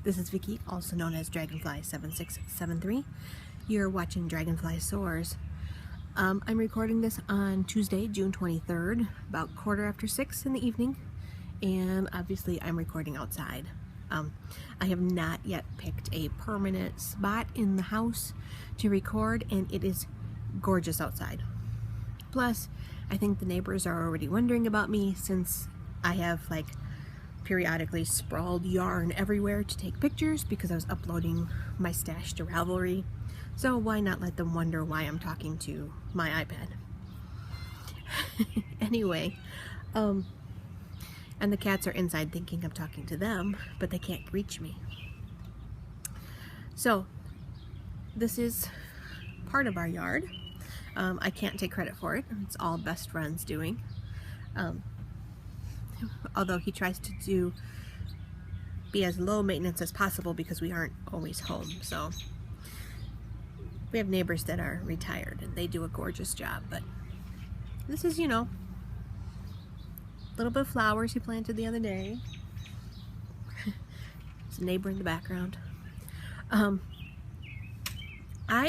This is Vicky, also known as Dragonfly7673. You're watching DragonflySoars. I'm recording this on Tuesday, June 23rd, about 6:15 in the evening, and obviously I'm recording outside. I have not yet picked a permanent spot in the house to record, and it is gorgeous outside. Plus, I think the neighbors are already wondering about me since I have periodically sprawled yarn everywhere to take pictures because I was uploading my stash to Ravelry. So why not let them wonder why I'm talking to my iPad? Anyway, and the cats are inside thinking I'm talking to them, but they can't reach me. So this is part of our yard. I can't take credit for it. It's all best friend's doing. Although he tries to be as low maintenance as possible because we aren't always home. So we have neighbors that are retired and they do a gorgeous job, but this is, a little bit of flowers he planted the other day. There's a neighbor in the background. I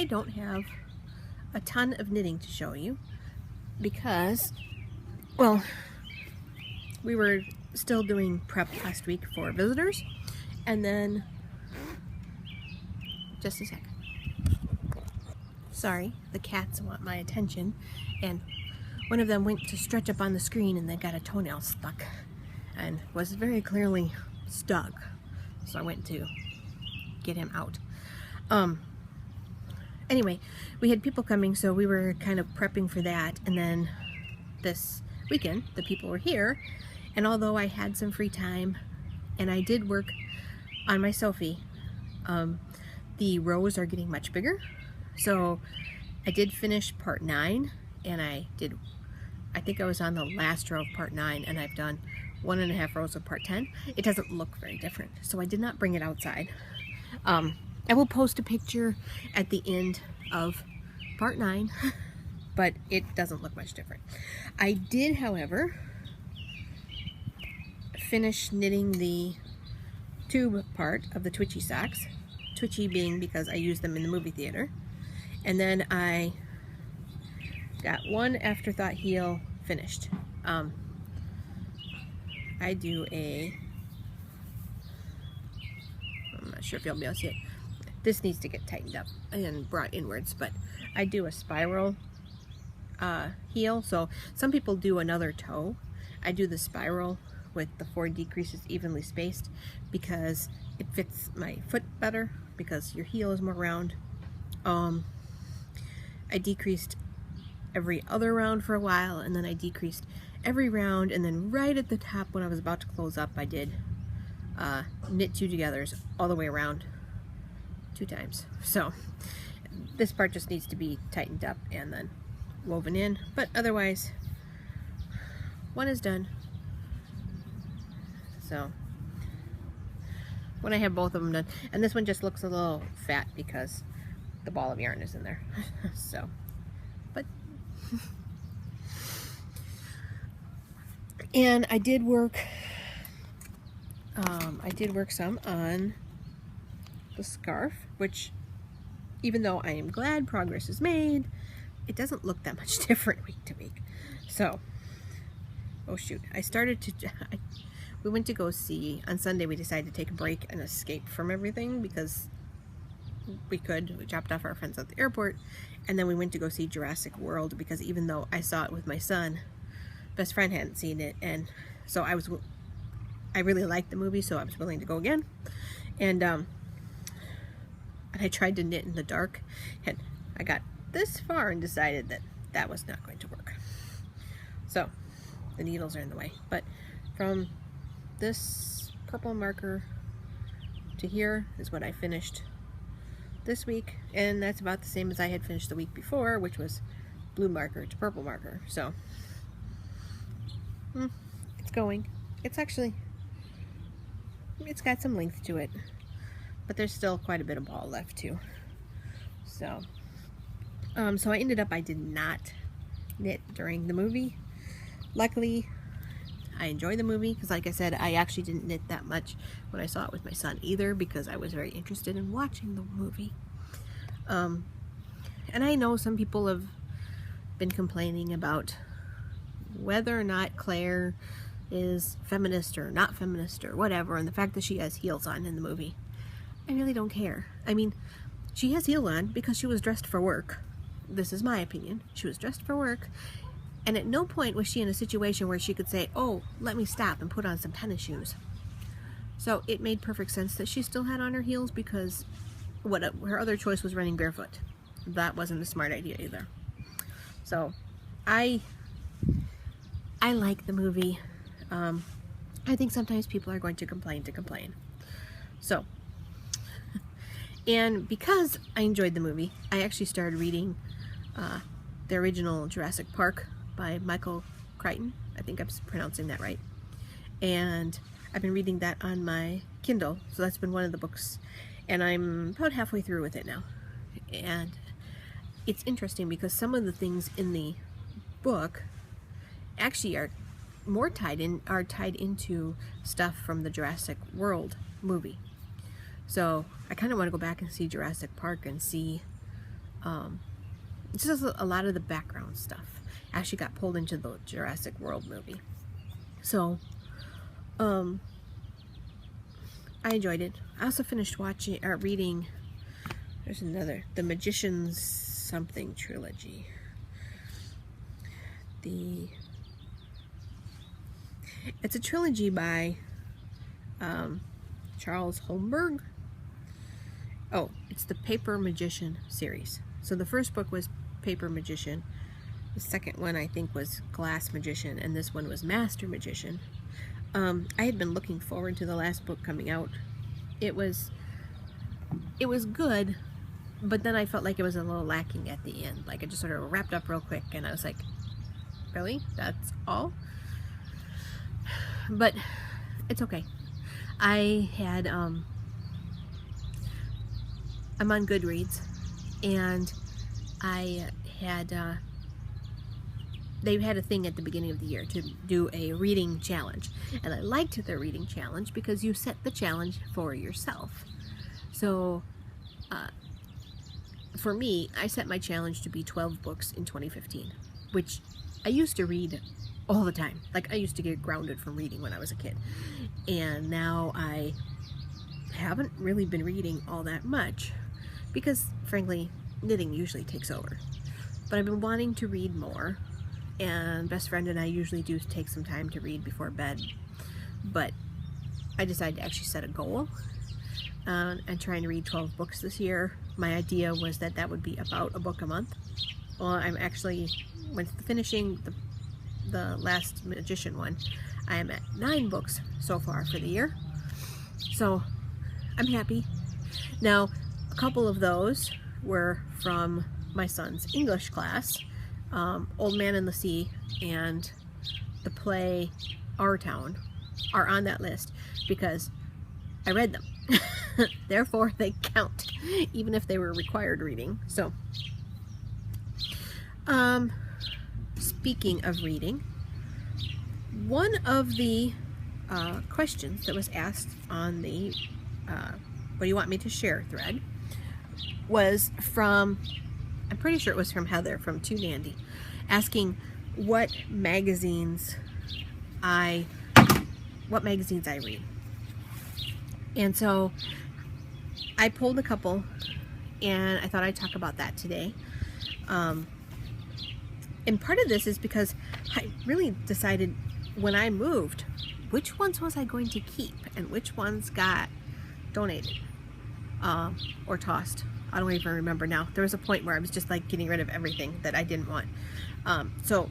don't have a ton of knitting to show you because, well, we were still doing prep last week for visitors, and then, just a second. Sorry, the cats want my attention, and one of them went to stretch up on the screen and they got a toenail stuck and was very clearly stuck. So I went to get him out. Anyway, we had people coming, so we were kind of prepping for that, and then this weekend the people were here. And although I had some free time and I did work on my Sophie, the rows are getting much bigger. So I did finish part 9, and I think I was on the last row of part 9, and I've done 1.5 rows of part 10. It doesn't look very different, so I did not bring it outside. I will post a picture at the end of part 9, but it doesn't look much different. I did, however, finish knitting the tube part of the twitchy socks. Twitchy being because I used them in the movie theater. And then I got one afterthought heel finished. I do I'm not sure if you'll be able to see it. This needs to get tightened up and brought inwards, but I do a spiral heel. So some people do another toe. I do the spiral with the 4 decreases evenly spaced because it fits my foot better because your heel is more round. I decreased every other round for a while, and then I decreased every round, and then right at the top when I was about to close up, I did knit 2 togethers all the way around 2 times. So this part just needs to be tightened up and then woven in, but otherwise one is done. So when I have both of them done, and this one just looks a little fat because the ball of yarn is in there. So, but and I did work some on the scarf, which, even though I am glad progress is made, it doesn't look that much different week to week. So, oh shoot, we went to go see, on Sunday we decided to take a break and escape from everything because we dropped off our friends at the airport, and then we went to go see Jurassic World because even though I saw it with my son, best friend hadn't seen it, and so I really liked the movie, so I was willing to go again. And I tried to knit in the dark, and I got this far and decided that that was not going to work. So the needles are in the way, but from this purple marker to here is what I finished this week, and that's about the same as I had finished the week before, which was blue marker to purple marker. So it's going. It's got some length to it, but there's still quite a bit of ball left too. So so I did not knit during the movie. Luckily, I enjoy the movie because, like I said, I actually didn't knit that much when I saw it with my son either, because I was very interested in watching the movie. And I know some people have been complaining about whether or not Claire is feminist or not feminist or whatever, and the fact that she has heels on in the movie. I really don't care. I mean, she has heels on because she was dressed for work. This is my opinion. She was dressed for work, and at no point was she in a situation where she could say, oh, let me stop and put on some tennis shoes. So it made perfect sense that she still had on her heels, because her other choice was running barefoot. That wasn't a smart idea either. So I like the movie. I think sometimes people are going to complain. So, and because I enjoyed the movie, I actually started reading the original Jurassic Park by Michael Crichton. I think I'm pronouncing that right. And I've been reading that on my Kindle, so that's been one of the books, and I'm about halfway through with it now. And it's interesting because some of the things in the book actually are tied into stuff from the Jurassic World movie. So I kind of want to go back and see Jurassic Park and see just a lot of the background stuff actually got pulled into the Jurassic World movie. So I enjoyed it. I also finished reading, there's another, The Magician's Something trilogy. It's a trilogy by Charles Holmberg. Oh, it's the Paper Magician series. So the first book was Paper Magician. The second one, I think, was Glass Magician, and this one was Master Magician. I had been looking forward to the last book coming out. It was good, but then I felt like it was a little lacking at the end. Like, it just sort of wrapped up real quick, and I was like, really? That's all? But it's okay. I'm on Goodreads, and they had a thing at the beginning of the year to do a reading challenge, and I liked the reading challenge because you set the challenge for yourself. So for me, I set my challenge to be 12 books in 2015, which I used to read all the time. Like, I used to get grounded from reading when I was a kid, and now I haven't really been reading all that much because, frankly, knitting usually takes over. But I've been wanting to read more, and best friend and I usually do take some time to read before bed, but I decided to actually set a goal and trying to read 12 books this year. My idea was that would be about a book a month. Well, I'm actually, with finishing the last Magician one, I am at 9 books so far for the year, so I'm happy. Now, a couple of those were from my son's English class. Old Man and the Sea and the play Our Town are on that list because I read them. Therefore, they count, even if they were required reading. So, speaking of reading, one of the questions that was asked on the what do you want me to share thread was from, I'm pretty sure it was from Heather from Too Nandy, asking what magazines I read. And so I pulled a couple, and I thought I'd talk about that today. And part of this is because I really decided when I moved, which ones was I going to keep and which ones got donated or tossed. I don't even remember now. There was a point where I was just like getting rid of everything that I didn't want. So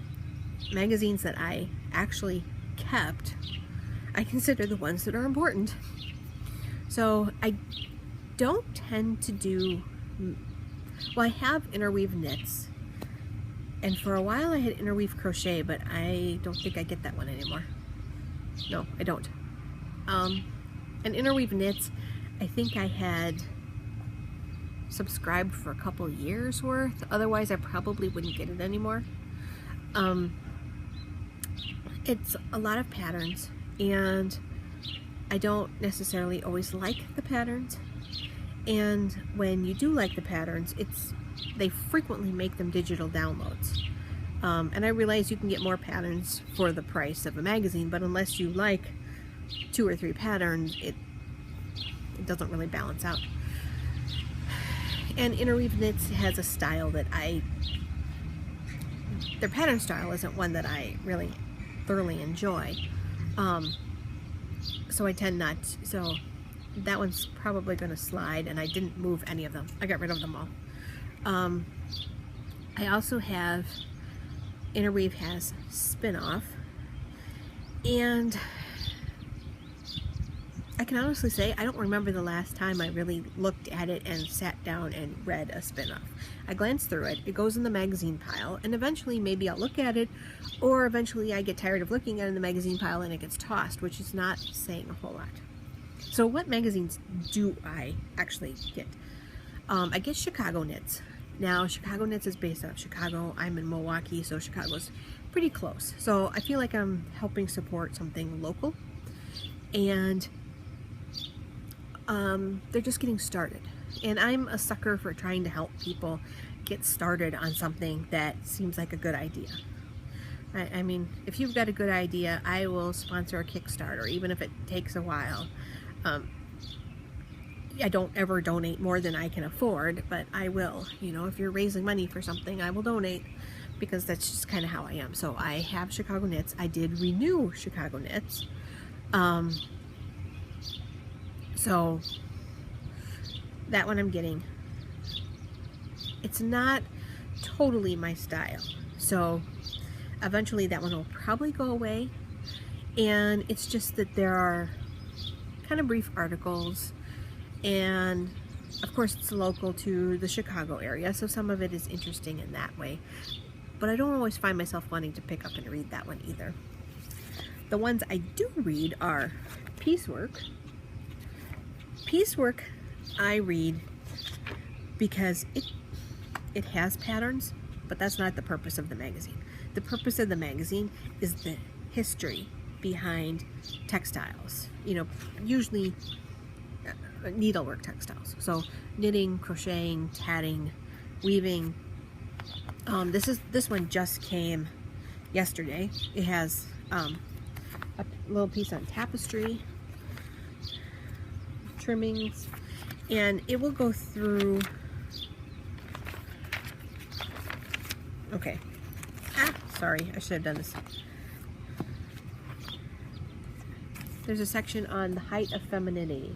magazines that I actually kept, I consider the ones that are important. So I don't tend to do, well, I have interweave knits, and for a while I had interweave crochet, but I don't think I get that one anymore. No, I don't. And interweave knits, I think I had subscribed for a couple years worth, otherwise I probably wouldn't get it anymore. It's a lot of patterns, and I don't necessarily always like the patterns. And when you do like the patterns, they frequently make them digital downloads. And I realize you can get more patterns for the price of a magazine, but unless you like 2 or 3 patterns, it doesn't really balance out. And Interweave Knits has a style that their pattern style isn't one that I really thoroughly enjoy. So I tend not to, so that one's probably going to slide, and I didn't move any of them. I got rid of them all. I also have, Interweave has Spin-Off, and I can honestly say I don't remember the last time I really looked at it and sat down and read a Spin-Off. I glanced through it, it goes in the magazine pile, and eventually maybe I'll look at it, or eventually I get tired of looking at it in the magazine pile and it gets tossed, which is not saying a whole lot. So what magazines do I actually get? I get Chicago Knits. Now, Chicago Knits is based out of Chicago. I'm in Milwaukee, so Chicago's pretty close. So I feel like I'm helping support something local, and they're just getting started. And I'm a sucker for trying to help people get started on something that seems like a good idea. I mean, if you've got a good idea, I will sponsor a Kickstarter, even if it takes a while. I don't ever donate more than I can afford, but I will. You know, if you're raising money for something, I will donate, because that's just kind of how I am. So I have Chicago Knits. I did renew Chicago Knits. So that one I'm getting. It's not totally my style. So eventually that one will probably go away. And it's just that there are kind of brief articles, and of course it's local to the Chicago area, so some of it is interesting in that way, but I don't always find myself wanting to pick up and read that one either. The ones I do read are Piecework. Piecework I read because it has patterns, but that's not the purpose of the magazine. The purpose of the magazine is the history behind textiles, you know, usually needlework textiles. So knitting, crocheting, tatting, weaving. This one just came yesterday. It has a little piece on tapestry, trimmings, and it will go through. Okay. Sorry, I should have done this. There's a section on the height of femininity.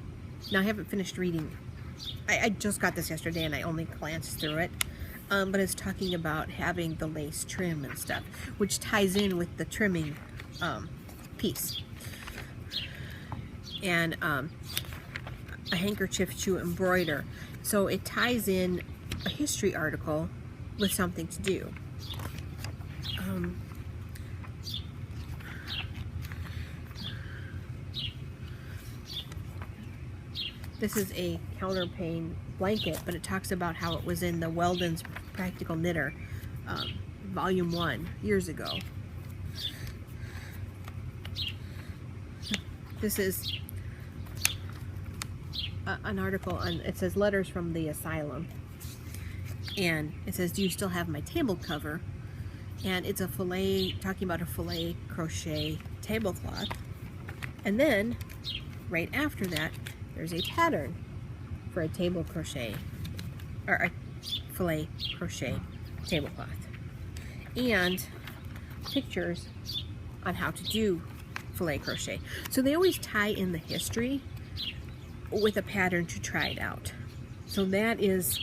Now, I haven't finished reading. I just got this yesterday and I only glanced through it. But it's talking about having the lace trim and stuff, which ties in with the trimming piece. And a handkerchief to embroider. So it ties in a history article with something to do. This is a counterpane blanket, but it talks about how it was in the Weldon's Practical Knitter, Volume 1, years ago. This is an article on, it says Letters from the Asylum. And it says, do you still have my table cover? And it's a filet, talking about a filet crochet tablecloth. And then, right after that, there's a pattern for a table crochet, or a filet crochet tablecloth. And pictures on how to do filet crochet. So they always tie in the history with a pattern to try it out. So that is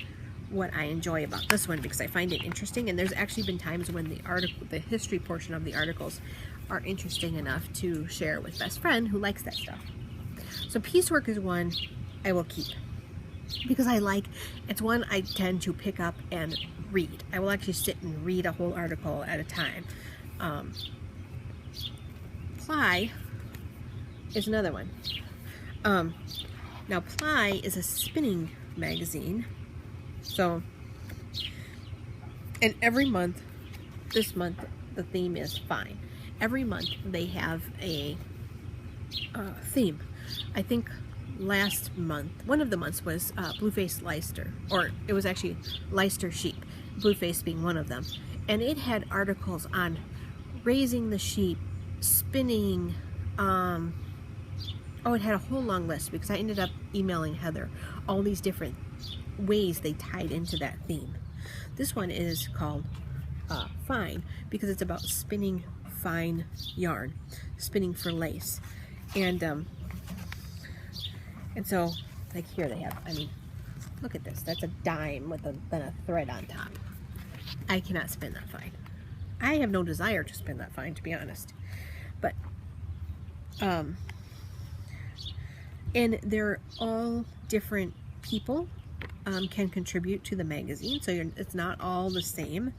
what I enjoy about this one, because I find it interesting, and there's actually been times when the history portion of the articles are interesting enough to share with best friend who likes that stuff. So Piecework is one I will keep, because it's one I tend to pick up and read. I will actually sit and read a whole article at a time. Ply is another one. Now Ply is a spinning magazine. So, and every month, this month, the theme is fine. every month they have a theme. I think last month, one of the months was blue-faced Leicester, or it was actually Leicester sheep, blue-faced being one of them. And it had articles on raising the sheep, spinning, oh, it had a whole long list because I ended up emailing Heather all these different ways they tied into that theme. This one is called Fine because it's about spinning fine yarn, spinning for lace. And so, like here they have, I mean, look at this. That's a dime with then a thread on top. I cannot spin that fine. I have no desire to spin that fine, to be honest. But, and they're all different people can contribute to the magazine, so it's not all the same.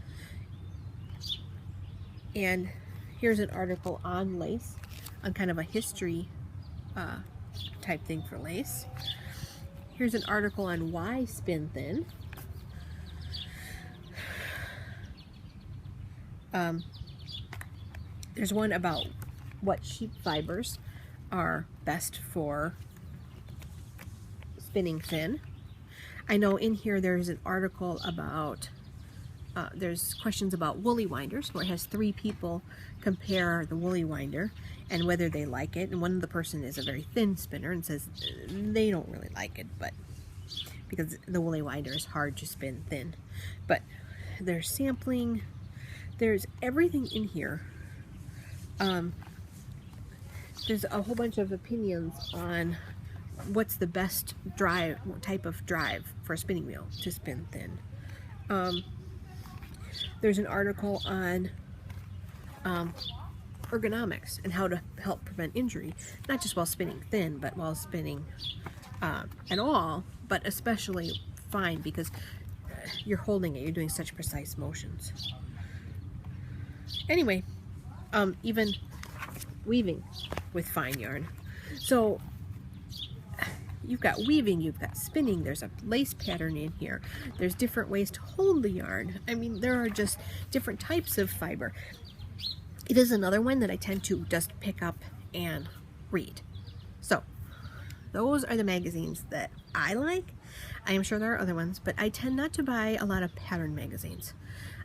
And here's an article on lace, on kind of a history type thing for lace. Here's an article on why spin thin. There's one about what sheep fibers are best for spinning thin. I know in here there's an article about there's questions about woolly winders, where it has 3 people compare the woolly winder and whether they like it. And one of the person is a very thin spinner and says they don't really like it, but because the woolly winder is hard to spin thin. But there's sampling, there's everything in here. There's a whole bunch of opinions on what's the best type of drive for a spinning wheel to spin thin. There's an article on ergonomics and how to help prevent injury, not just while spinning thin, but while spinning at all, but especially fine, because you're holding it, you're doing such precise motions. Anyway, even weaving with fine yarn. So you've got weaving, you've got spinning, there's a lace pattern in here, there's different ways to hold the yarn. I mean, there are just different types of fiber. It is another one that I tend to just pick up and read. So those are the magazines that I like. I am sure there are other ones, but I tend not to buy a lot of pattern magazines.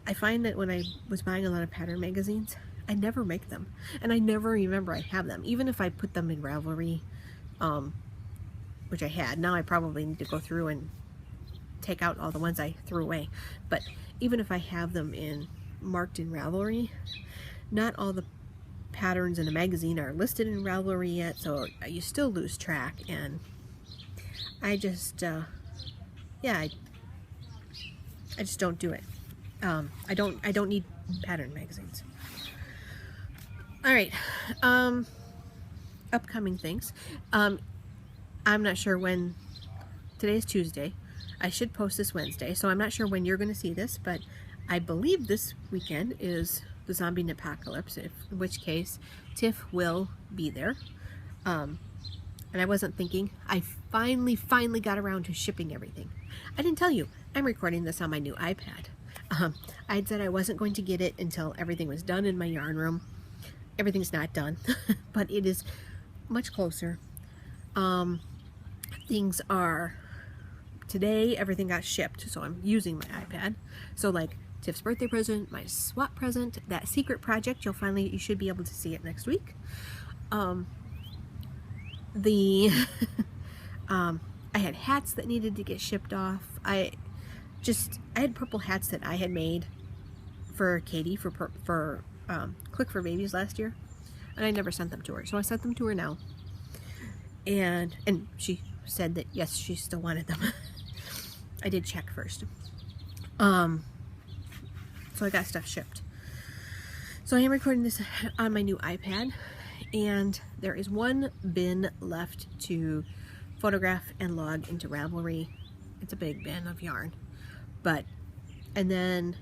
I find that when I was buying a lot of pattern magazines, I never make them, and I never remember I have them, even if I put them in Ravelry, which I had. Now I probably need to go through and take out all the ones I threw away. But even if I have them marked in Ravelry, not all the patterns in a magazine are listed in Ravelry yet, so you still lose track. And I just, yeah, I just don't do it. I don't need pattern magazines. All right, upcoming things. I'm not sure when. Today's Tuesday. I should post this Wednesday, so I'm not sure when you're going to see this, but I believe this weekend is the Zombie Apocalypse, in which case Tiff will be there. And I wasn't thinking. I finally got around to shipping everything. I didn't tell you. I'm recording this on my new iPad. I had said I wasn't going to get it until everything was done in my yarn room. Everything's not done, but it is much closer. Things are, today everything got shipped, so I'm using my iPad. So like Tiff's birthday present, my swap present, that secret project, you should be able to see it next week. I had hats that needed to get shipped off. I had purple hats that I had made for Katie for Click for Babies last year, and I never sent them to her, so I sent them to her now. And she said that yes, she still wanted them. I did check first. So I got stuff shipped. So I am recording this on my new iPad, and there is one bin left to photograph and log into Ravelry. It's a big bin of yarn, and then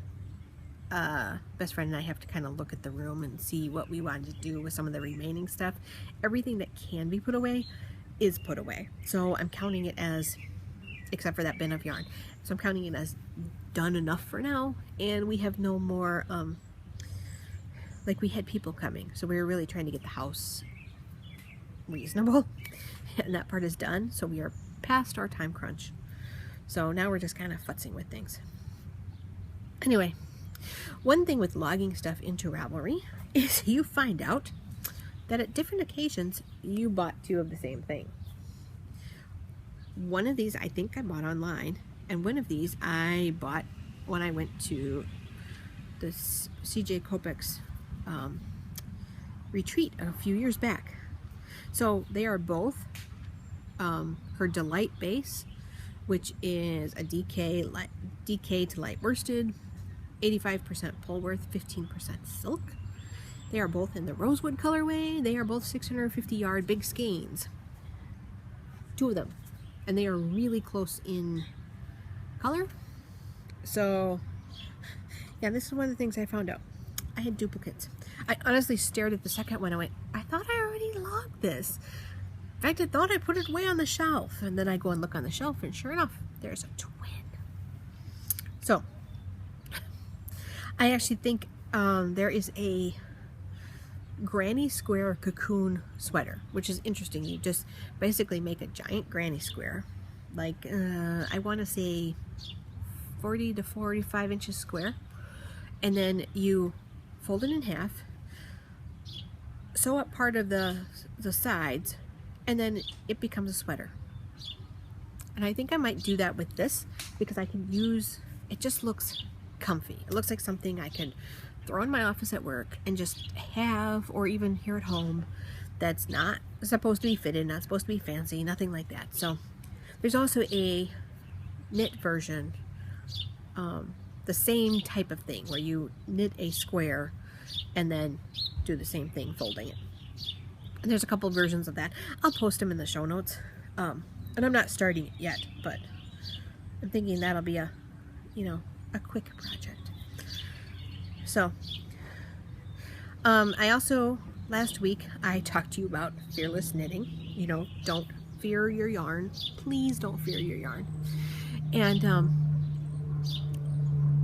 best friend and I have to kind of look at the room and see what we wanted to do with some of the remaining stuff. Everything that can be put away is put away, so I'm counting it as, except for that bin of yarn, so I'm counting it as done enough for now. And we have no more like we had people coming, so we were really trying to get the house reasonable, and that part is done, so we are past our time crunch. So now we're just kind of futzing with things. Anyway, one thing with logging stuff into Ravelry is you find out that at different occasions you bought two of the same thing. One of these I think I bought online, and one of these I bought when I went to the CJ Kopek's retreat a few years back. So they are both her Delight base, which is a DK to light worsted, 85% Polworth, 15% silk. They are both in the rosewood colorway. They are both 650 yard big skeins. Two of them. And they are really close in color. So, yeah, this is one of the things I found out. I had duplicates. I honestly stared at the second one. I went, I thought I already logged this. In fact, I thought I put it way on the shelf. And then I go and look on the shelf, and sure enough, there's a twin. So, I actually think there is a granny square cocoon sweater, which is interesting. You just basically make a giant granny square, like I want to say 40 to 45 inches square, and then you fold it in half, sew up part of the sides, and then it becomes a sweater. And I think I might do that with this, because I can use it. Just looks comfy. It looks like something I could throw in my office at work and just have, or even here at home, that's not supposed to be fitted, not supposed to be fancy, nothing like that. So there's also a knit version, the same type of thing, where you knit a square and then do the same thing, folding it. And there's a couple of versions of that. I'll post them in the show notes. And I'm not starting it yet, but I'm thinking that'll be a quick project. So, I also, last week, I talked to you about fearless knitting. Don't fear your yarn. Please don't fear your yarn. And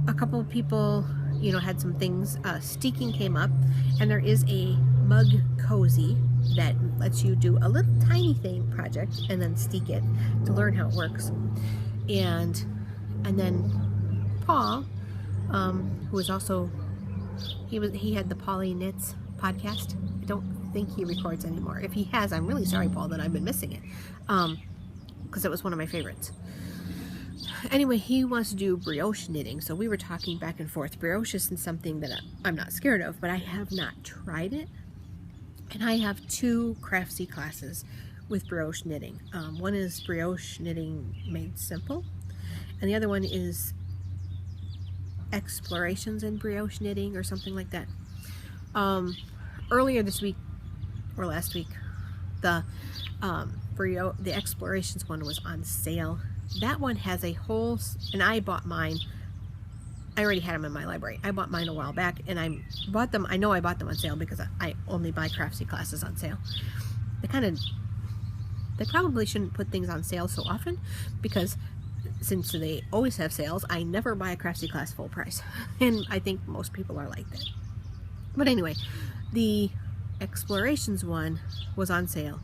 a couple of people, had some things. Steeking came up, and there is a mug cozy that lets you do a little tiny thing project and then steek it to learn how it works. And then Paul, who was also, he had the Polly Knits podcast. I don't think he records anymore. If he has, I'm really sorry, Paul, that I've been missing it, because it was one of my favorites. Anyway, he wants to do brioche knitting, so we were talking back and forth. Brioche isn't something that I'm not scared of, but I have not tried it. And I have two Craftsy classes with brioche knitting. One is brioche knitting made simple, and the other one is explorations in brioche knitting, or something like that. Earlier this week, or last week, the explorations one was on sale. That one has a whole, and I bought mine. I already had them in my library. I bought mine a while back, and I bought them. I know I bought them on sale because I only buy Craftsy classes on sale. They probably shouldn't put things on sale so often, because since they always have sales, I never buy a Craftsy class full price. And I think most people are like that. But anyway, the explorations one was on sale,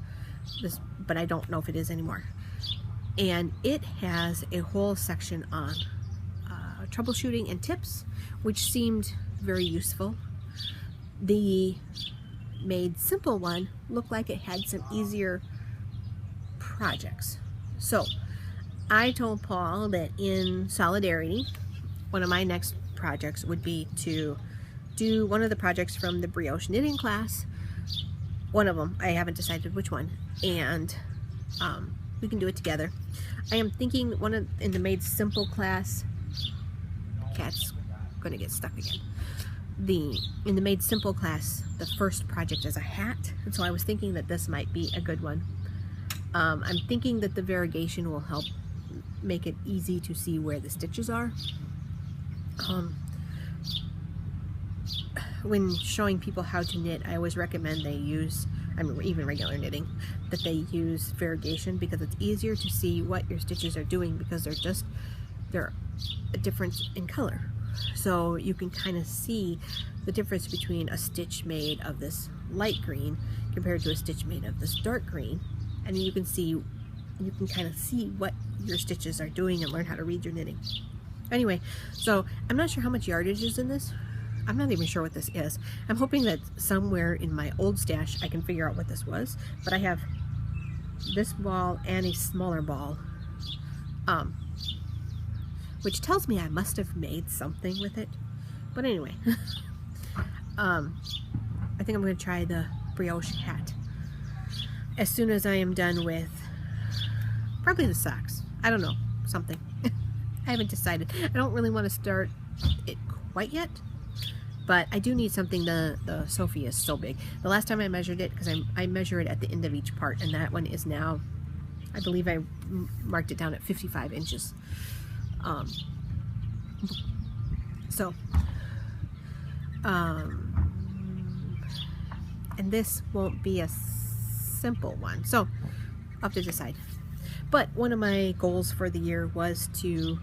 but I don't know if it is anymore. And it has a whole section on troubleshooting and tips, which seemed very useful. The made simple one looked like it had some easier projects. So I told Paul that in solidarity, one of my next projects would be to do one of the projects from the brioche knitting class. One of them, I haven't decided which one, and we can do it together. I am thinking in the made simple class, cat's gonna get stuck again. In the made simple class, the first project is a hat, and so I was thinking that this might be a good one. I'm thinking that the variegation will help make it easy to see where the stitches are. When showing people how to knit, I always recommend they use, even regular knitting, that they use variegation, because it's easier to see what your stitches are doing, because they're a difference in color. So you can kind of see the difference between a stitch made of this light green compared to a stitch made of this dark green. And you can kind of see what your stitches are doing and learn how to read your knitting. Anyway, so I'm not sure how much yardage is in this. I'm not even sure what this is. I'm hoping that somewhere in my old stash I can figure out what this was, but I have this ball and a smaller ball, which tells me I must have made something with it. But anyway, I think I'm going to try the brioche hat as soon as I am done with probably the socks. I don't know, something. I haven't decided. I don't really want to start it quite yet, but I do need something. The Sophie is so big. The last time I measured it, because I measure it at the end of each part, and that one is now, I believe I marked it down at 55 inches. And this won't be a simple one, so I'll have to decide. But one of my goals for the year was to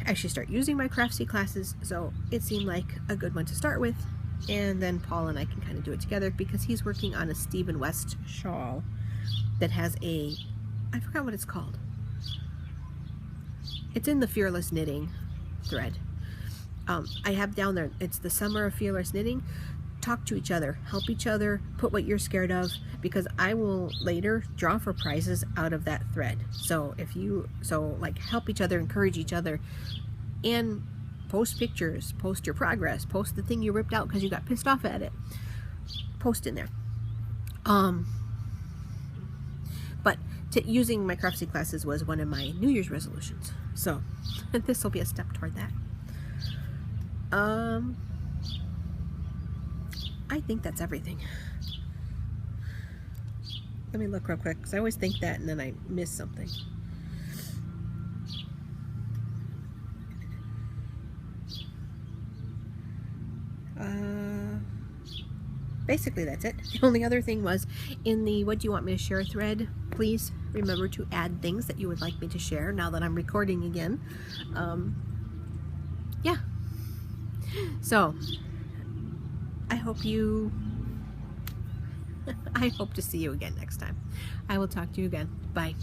actually start using my Craftsy classes, so it seemed like a good one to start with, and then Paul and I can kind of do it together, because he's working on a Stephen West shawl that has a, I forgot what it's called. It's in the Fearless Knitting thread. I have down there, it's the Summer of Fearless Knitting. Talk to each other, help each other, put what you're scared of, because I will later draw for prizes out of that thread. So like help each other, encourage each other, and post pictures, post your progress, post the thing you ripped out because you got pissed off at it, post in there. But using my Craftsy classes was one of my New Year's resolutions, so this will be a step toward that. I think that's everything. Let me look real quick, because I always think that and then I miss something. Basically that's it. The only other thing was, in the what do you want me to share thread, please remember to add things that you would like me to share now that I'm recording again. Yeah. So I hope to see you again next time. I will talk to you again. Bye.